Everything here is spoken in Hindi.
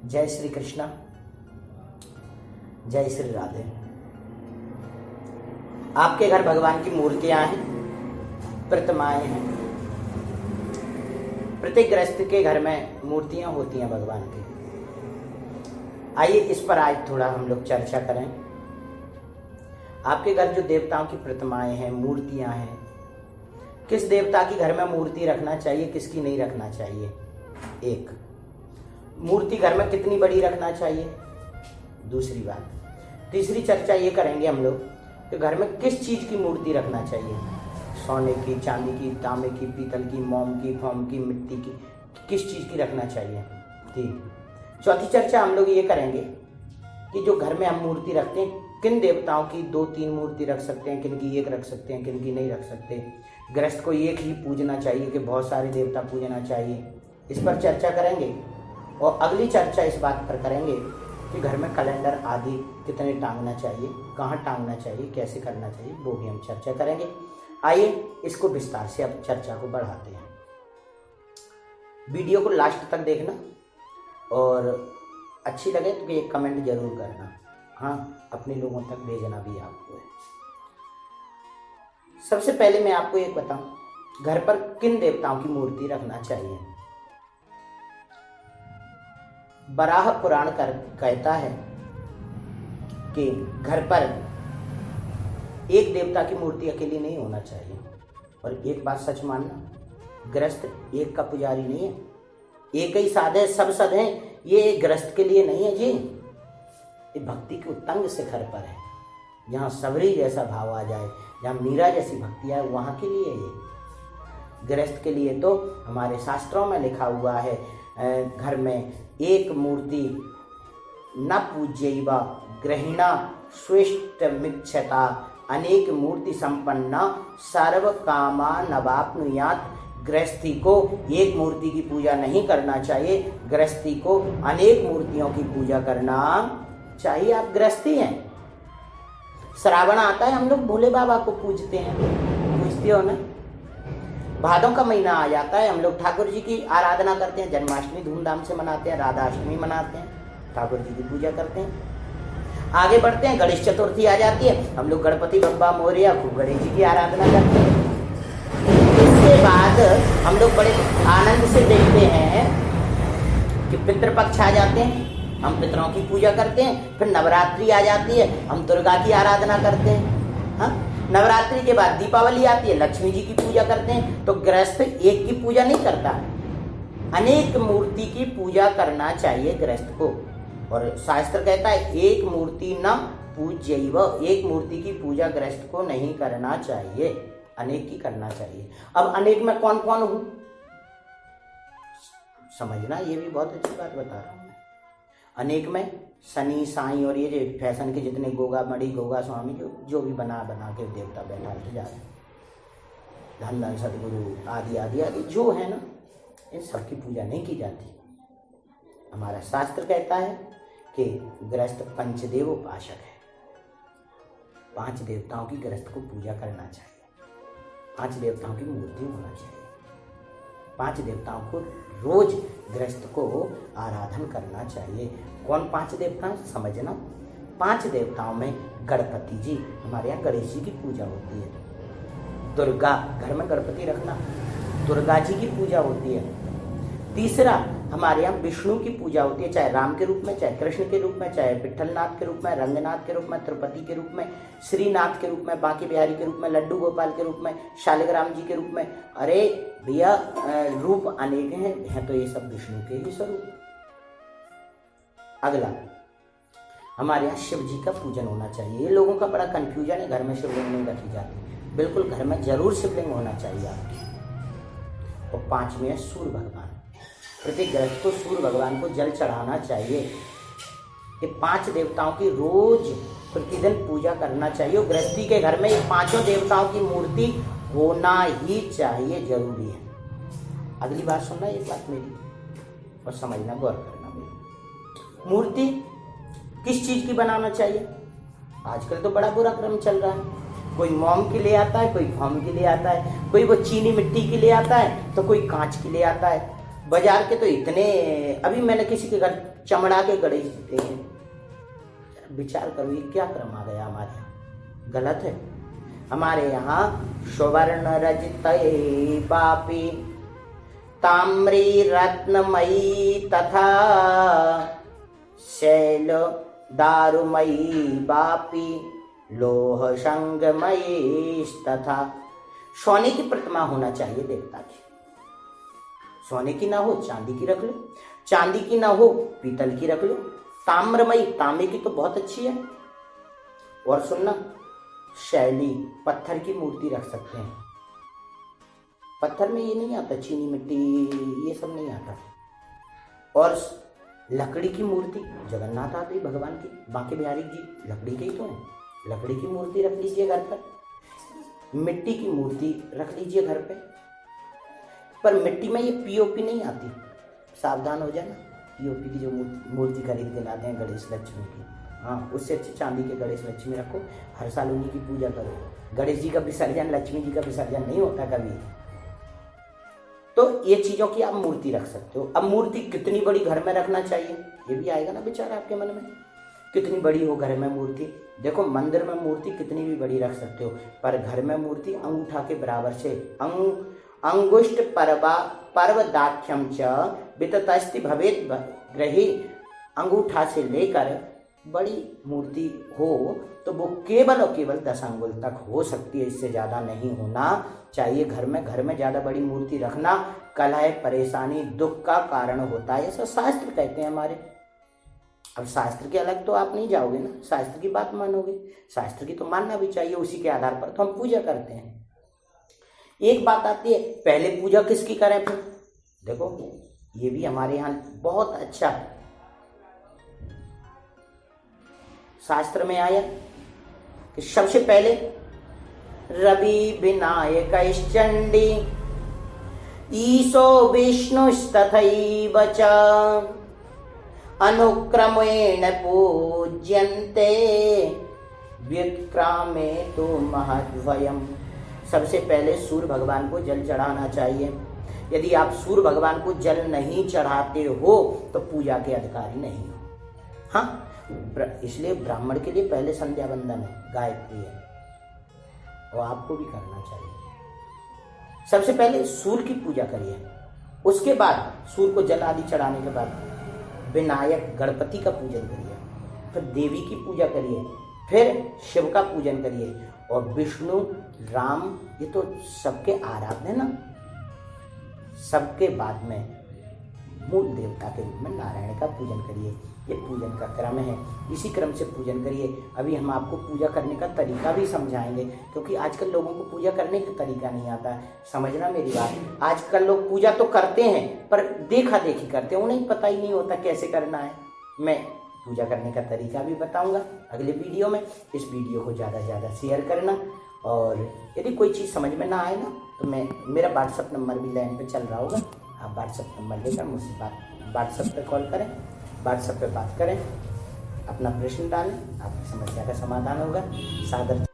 जय श्री कृष्णा, जय श्री राधे। आपके घर भगवान की मूर्तियां हैं, प्रतिमाएं हैं। प्रत्येक गृहस्थ के घर में मूर्तियां होती हैं भगवान की। आइए इस पर आज थोड़ा हम लोग चर्चा करें। आपके घर जो देवताओं की प्रतिमाएं हैं, मूर्तियां हैं, किस देवता की घर में मूर्ति रखना चाहिए, किसकी नहीं रखना चाहिए। एक, मूर्ति घर में कितनी बड़ी रखना चाहिए। दूसरी बात, तीसरी चर्चा ये करेंगे हम लोग कि घर में किस चीज की मूर्ति रखना चाहिए, सोने की, चांदी की, तांबे की, पीतल की, मोम की, फोम की, मिट्टी की, किस चीज की रखना चाहिए। ठीक। चौथी चर्चा हम लोग ये करेंगे कि जो घर में हम मूर्ति रखते हैं, किन देवताओं की 2-3 मूर्ति रख सकते हैं, किन की एक रख सकते हैं, किन की नहीं रख सकते। गृहस्थ को एक ही पूजना चाहिए कि बहुत सारे देवता पूजना चाहिए, इस पर चर्चा करेंगे। और अगली चर्चा इस बात पर करेंगे कि घर में कैलेंडर आदि कितने टांगना चाहिए, कहाँ टांगना चाहिए, कैसे करना चाहिए, वो भी हम चर्चा करेंगे। आइए इसको विस्तार से अब चर्चा को बढ़ाते हैं। वीडियो को लास्ट तक देखना और अच्छी लगे तो एक कमेंट जरूर करना। हाँ, अपने लोगों तक भेजना भी आपको है। सबसे पहले मैं आपको एक बताऊं, घर पर किन देवताओं की मूर्ति रखना चाहिए। बराह पुराण कहता है कि घर पर एक देवता की मूर्ति अकेली नहीं होना चाहिए। और एक बात सच मानना, गृहस्थ एक का पुजारी नहीं है। एक ही साध है, सब सद हैं, ये गृहस्थ के लिए नहीं है जी। ये भक्ति के उत्तंग शिखर पर है, जहाँ सबरी जैसा भाव आ जाए, जहाँ मीरा जैसी भक्ति आए, वहाँ के लिए ये। गृहस्थ के लिए तो हमारे शास्त्रों में लिखा हुआ है, घर में एक मूर्ति न पूज्यैव गृहिणा स्वेष्ट मिच्छता अनेक मूर्ति संपन्ना सर्व कामा नवाप्नुयात। गृहस्थी को एक मूर्ति की पूजा नहीं करना चाहिए, गृहस्थी को अनेक मूर्तियों की पूजा करना चाहिए। आप गृहस्थी हैं, श्रावण आता है, हम लोग भोले बाबा को पूजते हैं, पूजते हो ना। भादों का महीना आ जाता है, हम लोग ठाकुर जी की आराधना करते हैं, जन्माष्टमी धूमधाम से मनाते हैं, राधाष्टमी मनाते हैं, ठाकुर जी की पूजा करते हैं। आगे बढ़ते हैं, गणेश चतुर्थी आ जाती है, हम लोग गणपति बप्पा मोरया खूब गणेश जी की आराधना करते हैं। इसके बाद हम लोग बड़े आनंद से देखते हैं कि पितृपक्ष आ जाते हैं, हम पितरों की पूजा करते हैं। फिर नवरात्रि आ जाती है, हम दुर्गा की आराधना करते हैं। हाँ, नवरात्रि के बाद दीपावली आती है, लक्ष्मी जी की पूजा करते हैं। तो गृहस्थ एक की पूजा नहीं करता, अनेक मूर्ति की पूजा करना चाहिए गृहस्थ को। और शास्त्र कहता है एक मूर्ति न पूज्यैव, एक मूर्ति की पूजा गृहस्थ को नहीं करना चाहिए, अनेक की करना चाहिए। अब अनेक में कौन कौन हूं समझना, ये भी बहुत अच्छी बात बता रहा हूं मैं। अनेक में शनि साईं और ये जो फैशन के जितने गोगा मणि, गोगा स्वामी, जो भी बना के देवता बैठाते जा रहे हैं, धन धन सदगुरु आदि आदि आदि जो है ना, इन सब की पूजा नहीं की जाती। हमारा शास्त्र कहता है कि गृहस्थ पंचदेव उपासक है, 5 देवताओं की गृहस्थ को पूजा करना चाहिए, 5 देवताओं की मूर्ति होना चाहिए, 5 देवताओं को रोज गृहस्थ को आराधन करना चाहिए। कौन 5 देवता समझना, 5 देवताओं में गणपति जी, हमारे यहाँ गणेश जी की पूजा होती है। दुर्गा, घर में गणपति रखना, दुर्गा जी की पूजा होती है। तीसरा, हमारे यहाँ विष्णु की पूजा होती है, चाहे राम के रूप में, चाहे कृष्ण के रूप में, चाहे विठलनाथ के रूप में, रंगनाथ के रूप में, तिरुपति के रूप में, श्रीनाथ के रूप में, बांके बिहारी के रूप में, लड्डू गोपाल के रूप में, शालिग्राम जी के रूप में। अरे भैया, रूप अनेक हैं तो ये सब विष्णु के ही स्वरूप। अगला, हमारे यहाँ शिव जी का पूजन होना चाहिए। ये लोगों का बड़ा कंफ्यूजन है, घर में शिवलिंग नहीं रखी जाती। बिल्कुल घर में जरूर शिवलिंग होना चाहिए आपकी। और 5वें है सूर्य भगवान। प्रत्येक गृहस्थ को सूर्य भगवान को जल चढ़ाना चाहिए। ये 5 देवताओं की रोज प्रतिदिन पूजा करना चाहिए। और गृहस्थी के घर में ये 5 देवताओं की मूर्ति होना ही चाहिए, जरूरी है। अगली बात सुनना ये बात मेरी और समझना, गौर करना मेरी। मूर्ति किस चीज की बनाना चाहिए। आजकल तो बड़ा बुरा क्रम चल रहा है, कोई मोम के लिए आता है, कोई फोम के लिए आता है, कोई वो चीनी मिट्टी के लिए आता है, तो कोई कांच के लिए आता है। बाजार के तो इतने, अभी मैंने किसी के घर चमड़ा के गणेश देखे, विचार करो ये क्या क्रम आ गया हमारे यहाँ, गलत है। हमारे यहाँ सुवर्ण रजत बापी ताम्री रत्नमयी तथा शैल दारुमयी बापी लोह संगमयी तथा। सोने की प्रतिमा होना चाहिए देवता की, सोने की ना हो चांदी की रख लो, चांदी की ना हो पीतल की रख लो, ताम्रमयी तांबे की तो बहुत अच्छी है। और सुनना, शैली पत्थर की मूर्ति रख सकते हैं, पत्थर में ये नहीं आता, चीनी मिट्टी ये सब नहीं आता। और लकड़ी की मूर्ति, जगन्नाथ आते भगवान की, बांके बिहारी जी लकड़ी के ही तो हैं, लकड़ी की मूर्ति रख लीजिए घर पर, मिट्टी की मूर्ति रख लीजिए घर पे। पर मिट्टी में ये पीओपी नहीं आती, सावधान हो जाना, पीओपी की जो मूर्ति खरीद के लाते हैं गणेश लक्ष्मी की, हाँ उससे अच्छी चांदी के गणेश लक्ष्मी रखो, हर साल उन्हीं की पूजा करो। गणेश जी का विसर्जन, लक्ष्मी जी का विसर्जन नहीं होता कभी। तो ये चीजों की आप मूर्ति रख सकते हो। अब मूर्ति कितनी बड़ी घर में रखना चाहिए, ये भी आएगा ना विचार आपके मन में, कितनी बड़ी हो घर में मूर्ति। देखो मंदिर में मूर्ति कितनी भी बड़ी रख सकते हो, पर घर में मूर्ति अंगूठा के बराबर से, अंगुष्ठ पर्वदाख्यम च विततस्ति भवेत ग्रही, अंगूठा से लेकर बड़ी मूर्ति हो तो वो केवल और केवल 10 अंगुल तक हो सकती है, इससे ज़्यादा नहीं होना चाहिए घर में। घर में ज़्यादा बड़ी मूर्ति रखना कलह, परेशानी, दुख का कारण होता है, ऐसा शास्त्र कहते हैं हमारे। अब शास्त्र के अलग तो आप नहीं जाओगे ना, शास्त्र की बात मानोगे, शास्त्र की तो मानना भी चाहिए, उसी के आधार पर तो हम पूजा करते हैं। एक बात आती है, पहले पूजा किसकी करें फिर? देखो ये भी हमारे यहाँ बहुत अच्छा शास्त्र में आया कि सबसे पहले रवि विनायक चंडी ईशो विष्णुस्तथैव च अनुक्रमेण पूज्यन्ते व्युत्क्रामे तो महद्वयम्। सबसे पहले सूर्य भगवान को जल चढ़ाना चाहिए। यदि आप सूर्य भगवान को जल नहीं चढ़ाते हो तो पूजा के अधिकारी नहीं हो। हाँ, इसलिए ब्राह्मण के लिए पहले संध्या वंदन है, गायत्री है, और आपको भी करना चाहिए। सबसे पहले सूर्य की पूजा करिए, उसके बाद सूर्य को जल आदि चढ़ाने के बाद विनायक गणपति का पूजन करिए, फिर देवी की पूजा करिए, फिर शिव का पूजन करिए, और विष्णु राम ये तो सबके आराध्य है ना। सबके बाद में मूल देवता के रूप में नारायण का पूजन करिए। ये पूजन का क्रम है, इसी क्रम से पूजन करिए। अभी हम आपको पूजा करने का तरीका भी समझाएंगे, क्योंकि आजकल लोगों को पूजा करने का तरीका नहीं आता है। समझना मेरी बात, आजकल लोग पूजा तो करते हैं पर देखा देखी करते हैं, उन्हें पता ही नहीं होता कैसे करना है। मैं पूजा करने का तरीका भी बताऊंगा अगले वीडियो में। इस वीडियो को ज़्यादा से ज़्यादा शेयर करना, और यदि कोई चीज़ समझ में ना आए ना तो मेरा व्हाट्सअप नंबर भी लाइन पे चल रहा होगा, आप व्हाट्सअप नंबर लेकर मुझसे व्हाट्सअप पे कॉल करें, व्हाट्सएप पे बात करें, अपना प्रश्न डालें, आपकी समस्या का समाधान होगा। सादर